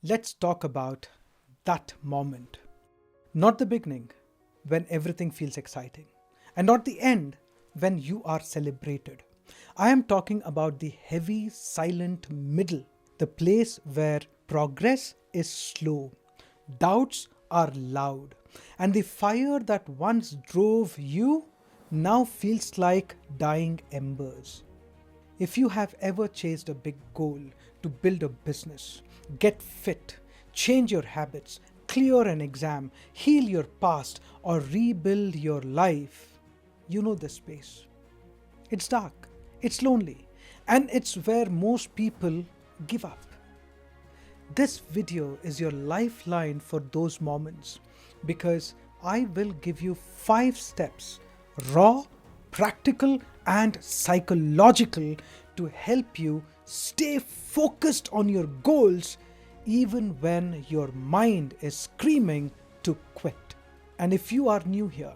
Let's talk about that moment. Not the beginning, when everything feels exciting, and not the end, when you are celebrated. I am talking about the heavy, silent middle, the place where progress is slow, doubts are loud, and the fire that once drove you now feels like dying embers. If you have ever chased a big goal to build a business, get fit, change your habits, clear an exam, heal your past, or rebuild your life, you know this space. It's dark, it's lonely, and it's where most people give up. This video is your lifeline for those moments because I will give you 5 steps, raw, practical, and psychological, to help you stay focused on your goals even when your mind is screaming to quit. And if you are new here,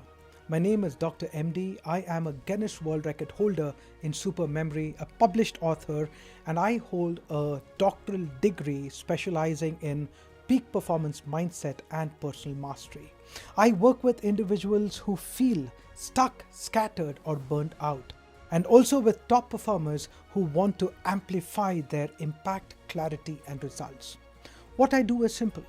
my name is Dr. MD. I am a Guinness World Record Holder in super memory, a published author, and I hold a doctoral degree specializing in peak performance mindset and personal mastery. I work with individuals who feel stuck, scattered, or burnt out, and also with top performers who want to amplify their impact, clarity, and results. What I do is simple.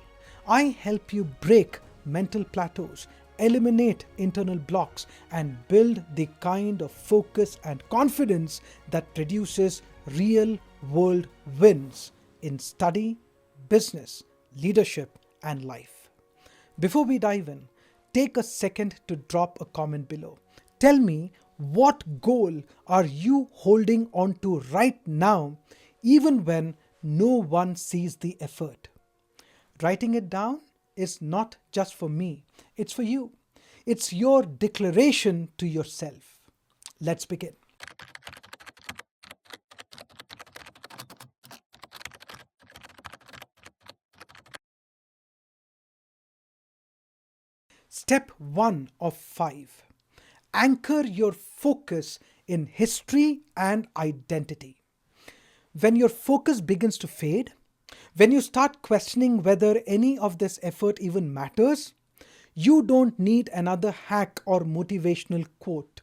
I help you break mental plateaus, eliminate internal blocks, and build the kind of focus and confidence that produces real world wins in study, business, leadership, and life. Before we dive in, take a second to drop a comment below. Tell me, what goal are you holding on to right now, even when no one sees the effort? Writing it down is not just for me, it's for you. It's your declaration to yourself. Let's begin. Step 1 of 5. Anchor your focus in history and identity. When your focus begins to fade, when you start questioning whether any of this effort even matters, you don't need another hack or motivational quote.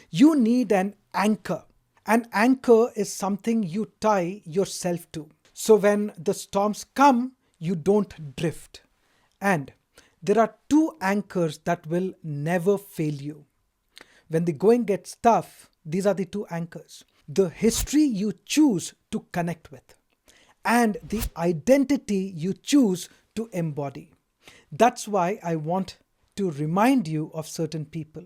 You need an anchor. An anchor is something you tie yourself to. So when the storms come, you don't drift. And there are 2 anchors that will never fail you. When the going gets tough, these are the 2 anchors. The history you choose to connect with, and the identity you choose to embody. That's why I want to remind you of certain people,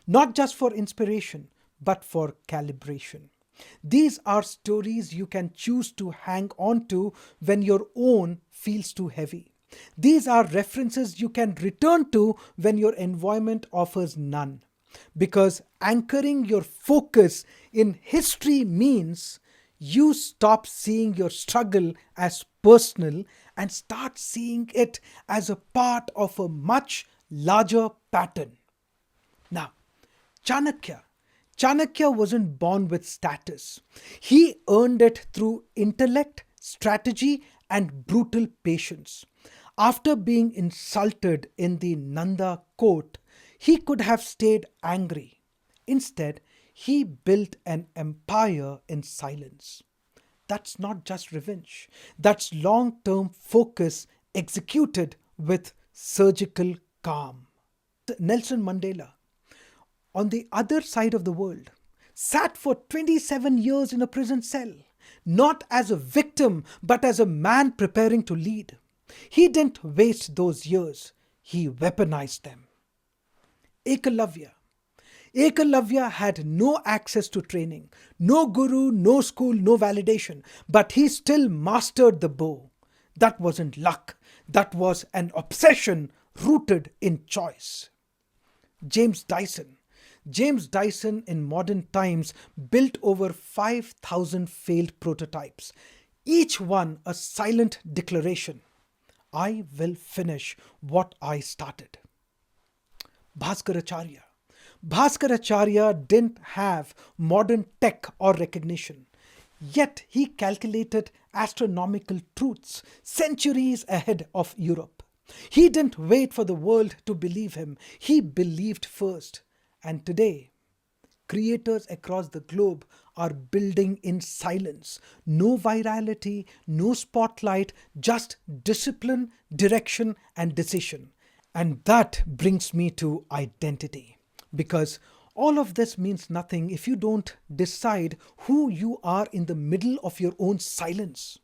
not just for inspiration, but for calibration. These are stories you can choose to hang on to when your own feels too heavy. These are references you can return to when your environment offers none. Because anchoring your focus in history means you stop seeing your struggle as personal and start seeing it as a part of a much larger pattern. Now, Chanakya wasn't born with status. He earned it through intellect, strategy, and brutal patience. After being insulted in the Nanda court, he could have stayed angry. Instead, he built an empire in silence. That's not just revenge. That's long-term focus executed with surgical calm. Nelson Mandela, on the other side of the world, sat for 27 years in a prison cell, not as a victim, but as a man preparing to lead. He didn't waste those years. He weaponized them. Ekalavya had no access to training, no guru, no school, no validation, but he still mastered the bow. That wasn't luck. That was an obsession rooted in choice. James Dyson in modern times built over 5,000 failed prototypes, each one a silent declaration. I will finish what I started. Bhaskaracharya didn't have modern tech or recognition, yet he calculated astronomical truths centuries ahead of Europe. He didn't wait for the world to believe him. He believed first. And today, creators across the globe are building in silence. No virality, no spotlight, just discipline, direction, and decision. And that brings me to identity. Because all of this means nothing if you don't decide who you are in the middle of your own silence.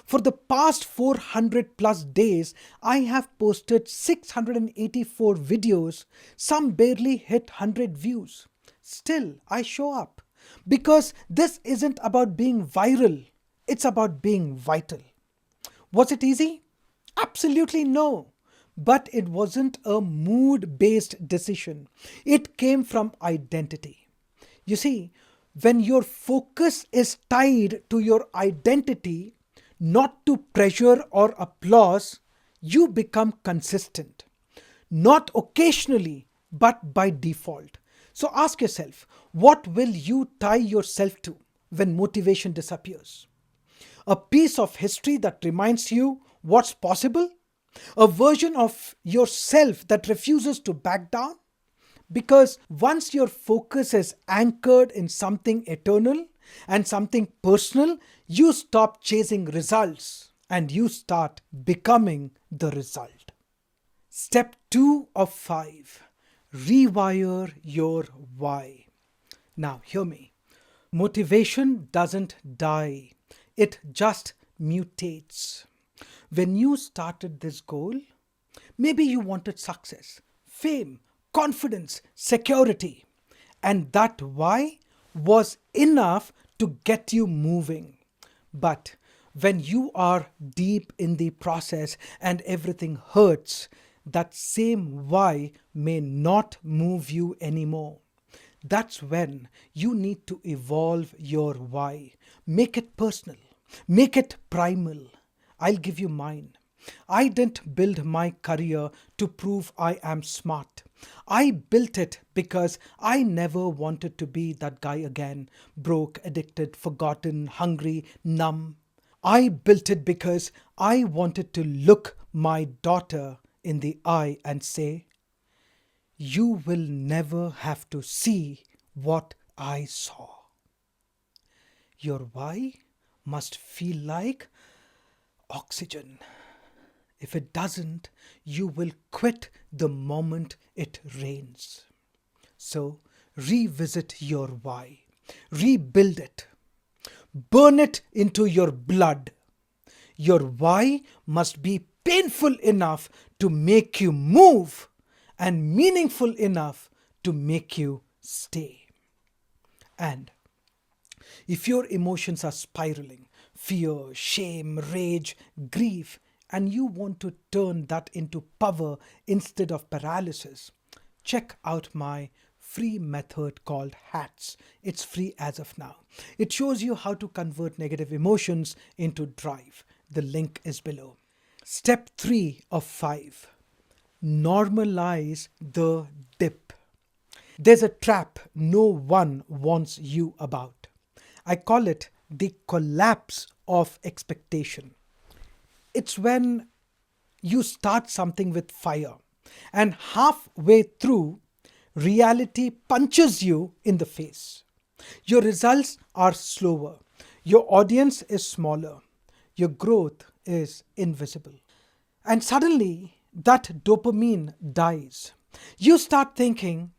For the past 400 plus days, I have posted 684 videos. Some barely hit 100 views. Still, I show up. Because this isn't about being viral. It's about being vital. Was it easy? Absolutely no. But it wasn't a mood-based decision. It came from identity. You see, when your focus is tied to your identity, not to pressure or applause, you become consistent. Not occasionally, but by default. So ask yourself, what will you tie yourself to when motivation disappears? A piece of history that reminds you what's possible? A version of yourself that refuses to back down? Because once your focus is anchored in something eternal and something personal, you stop chasing results and you start becoming the result. Step 2 of 5. Rewire your why. Now, hear me. Motivation doesn't die. It just mutates. When you started this goal, maybe you wanted success, fame, confidence, security. And that why was enough to get you moving. But when you are deep in the process and everything hurts, that same why may not move you anymore. That's when you need to evolve your why. Make it personal. Make it primal. I'll give you mine. I didn't build my career to prove I am smart. I built it because I never wanted to be that guy again. Broke, addicted, forgotten, hungry, numb. I built it because I wanted to look my daughter in the eye and say, you will never have to see what I saw. Your why must feel like oxygen. If it doesn't, you will quit the moment it rains. So revisit your why. Rebuild it. Burn it into your blood. Your why must be painful enough to make you move and meaningful enough to make you stay. And if your emotions are spiraling, fear, shame, rage, grief, and you want to turn that into power instead of paralysis, check out my free method called HATS. It's free as of now. It shows you how to convert negative emotions into drive. The link is below. Step 3 of 5. Normalize the dip. There's a trap no one warns you about. I call it the collapse of expectation. It's when you start something with fire and halfway through, reality punches you in the face. Your results are slower. Your audience is smaller. Your growth is invisible. And suddenly, that dopamine dies. You start thinking,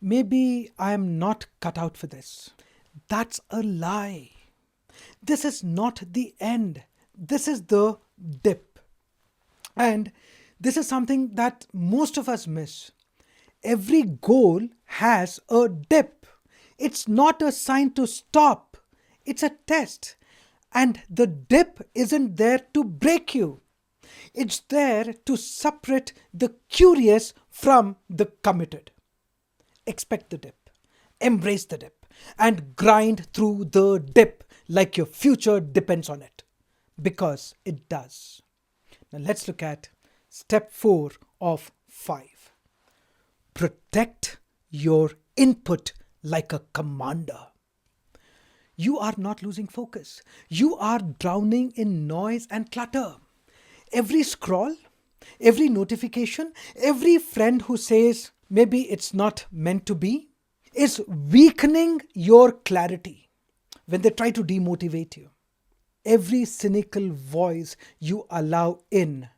maybe I am not cut out for this. That's a lie. This is not the end. This is the dip. And this is something that most of us miss. Every goal has a dip. It's not a sign to stop. It's a test. And the dip isn't there to break you. It's there to separate the curious from the committed. Expect the dip. Embrace the dip. And grind through the dip like your future depends on it. Because it does. Now let's look at step 4 of 5. Protect your input like a commander. you are not losing focus. You are drowning in noise and clutter. Every scroll, every notification, every friend who says maybe it's not meant to be is weakening your clarity when they try to demotivate you. Every cynical voice you allow in,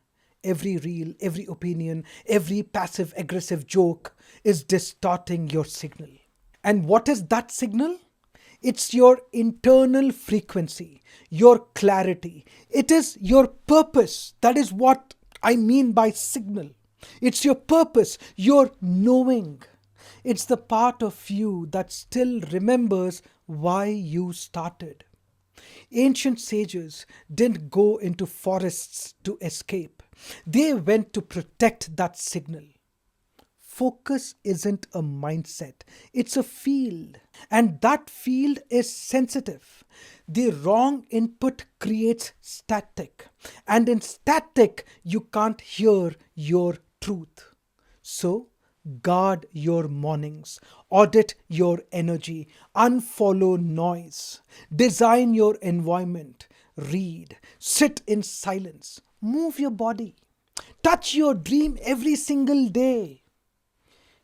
every reel, every opinion, every passive aggressive joke is distorting your signal. And what is that signal? It's your internal frequency, your clarity. It is your purpose. That is what I mean by signal. It's your purpose, your knowing. It's the part of you that still remembers why you started. Ancient sages didn't go into forests to escape. They went to protect that signal. Focus isn't a mindset, it's a field. And that field is sensitive. The wrong input creates static. And in static, you can't hear your truth. So, guard your mornings, audit your energy, unfollow noise, design your environment, read, sit in silence, move your body, touch your dream every single day.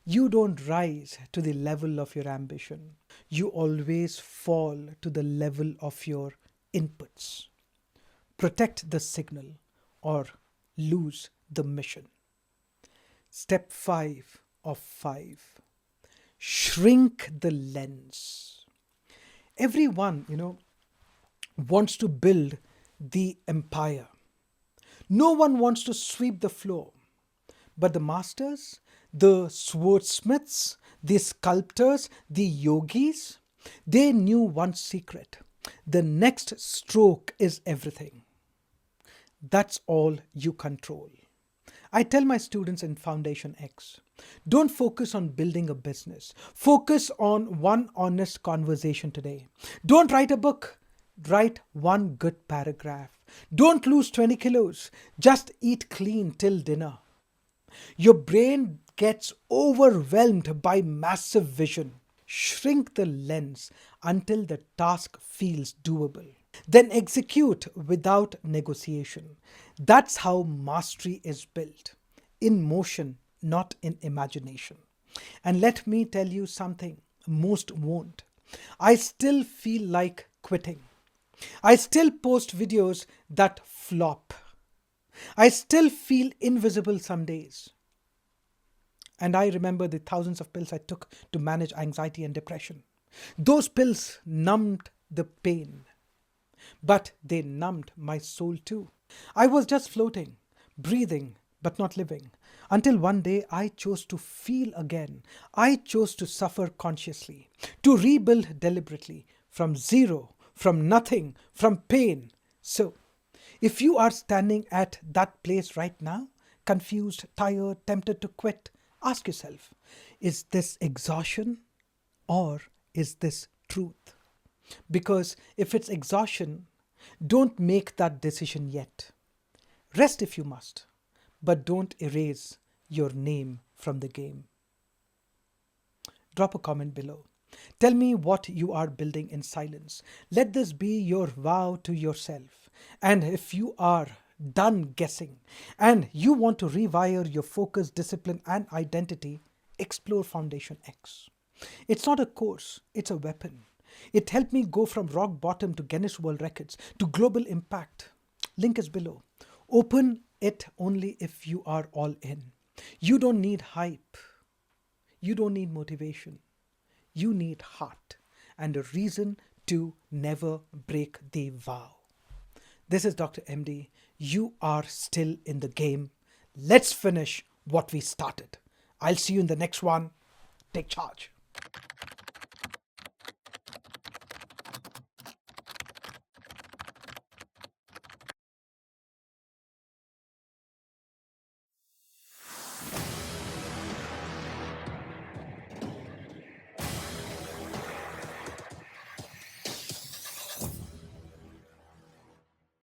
You don't rise to the level of your ambition. You always fall to the level of your inputs. Protect the signal or lose the mission. Step 5 of 5. Shrink the lens. Everyone, wants to build the empire. No one wants to sweep the floor. But the masters, the swordsmiths, the sculptors, the yogis, they knew one secret. The next stroke is everything. That's all you control. I tell my students in Foundation X, don't focus on building a business. Focus on one honest conversation today. Don't write a book. Write one good paragraph. Don't lose 20 kilos. Just eat clean till dinner. Your brain gets overwhelmed by massive vision. Shrink the lens until the task feels doable. Then execute without negotiation. That's how mastery is built. In motion, not in imagination. And let me tell you something most won't. I still feel like quitting. I still post videos that flop. I still feel invisible some days. And I remember the thousands of pills I took to manage anxiety and depression. Those pills numbed the pain. But they numbed my soul too. I was just floating, breathing, but not living. Until one day I chose to feel again. I chose to suffer consciously, to rebuild deliberately, from zero, from nothing, from pain. So, if you are standing at that place right now, confused, tired, tempted to quit, ask yourself, is this exhaustion or is this truth? Because if it's exhaustion, don't make that decision yet. Rest if you must, but don't erase your name from the game. Drop a comment below. Tell me what you are building in silence. Let this be your vow to yourself. And if you are done guessing and you want to rewire your focus, discipline, and identity, explore Foundation X. It's not a course, it's a weapon. It helped me go from rock bottom to Guinness World Records to global impact. Link is below. Open it only if you are all in. You don't need hype. You don't need motivation. You need heart and a reason to never break the vow. This is Dr. MD. You are still in the game. Let's finish what we started. I'll see you in the next one. Take charge.